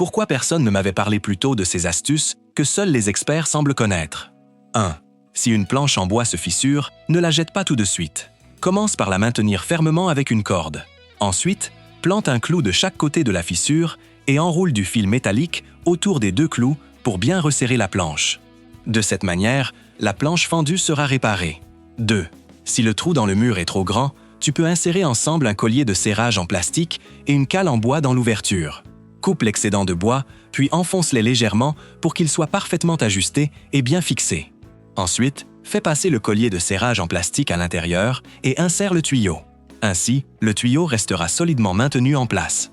Pourquoi personne ne m'avait parlé plus tôt de ces astuces que seuls les experts semblent connaître? 1. Si une planche en bois se fissure, ne la jette pas tout de suite. Commence par la maintenir fermement avec une corde. Ensuite, plante un clou de chaque côté de la fissure et enroule du fil métallique autour des deux clous pour bien resserrer la planche. De cette manière, la planche fendue sera réparée. 2. Si le trou dans le mur est trop grand, tu peux insérer ensemble un collier de serrage en plastique et une cale en bois dans l'ouverture. Coupe l'excédent de bois, puis enfonce-les légèrement pour qu'ils soient parfaitement ajustés et bien fixés. Ensuite, fais passer le collier de serrage en plastique à l'intérieur et insère le tuyau. Ainsi, le tuyau restera solidement maintenu en place.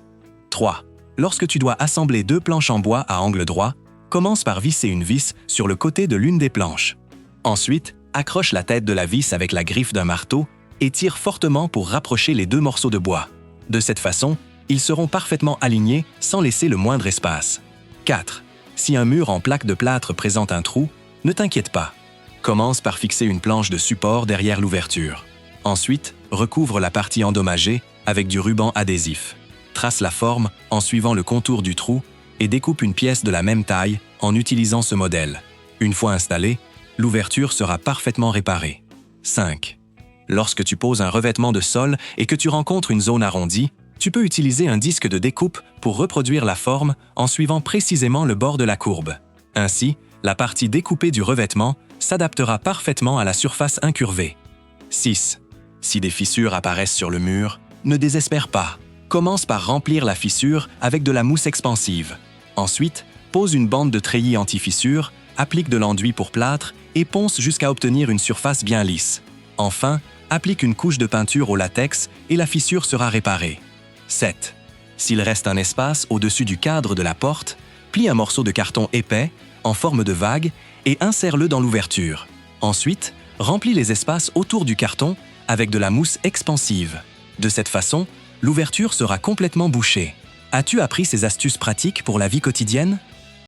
3. Lorsque tu dois assembler deux planches en bois à angle droit, commence par visser une vis sur le côté de l'une des planches. Ensuite, accroche la tête de la vis avec la griffe d'un marteau et tire fortement pour rapprocher les deux morceaux de bois. De cette façon, ils seront parfaitement alignés sans laisser le moindre espace. 4. Si un mur en plaque de plâtre présente un trou, ne t'inquiète pas. Commence par fixer une planche de support derrière l'ouverture. Ensuite, recouvre la partie endommagée avec du ruban adhésif. Trace la forme en suivant le contour du trou et découpe une pièce de la même taille en utilisant ce modèle. Une fois installée, l'ouverture sera parfaitement réparée. 5. Lorsque tu poses un revêtement de sol et que tu rencontres une zone arrondie, tu peux utiliser un disque de découpe pour reproduire la forme en suivant précisément le bord de la courbe. Ainsi, la partie découpée du revêtement s'adaptera parfaitement à la surface incurvée. 6. Si des fissures apparaissent sur le mur, ne désespère pas. Commence par remplir la fissure avec de la mousse expansive. Ensuite, pose une bande de treillis anti-fissure, applique de l'enduit pour plâtre et ponce jusqu'à obtenir une surface bien lisse. Enfin, applique une couche de peinture au latex et la fissure sera réparée. 7. S'il reste un espace au-dessus du cadre de la porte, plie un morceau de carton épais, en forme de vague, et insère-le dans l'ouverture. Ensuite, remplis les espaces autour du carton avec de la mousse expansive. De cette façon, l'ouverture sera complètement bouchée. As-tu appris ces astuces pratiques pour la vie quotidienne?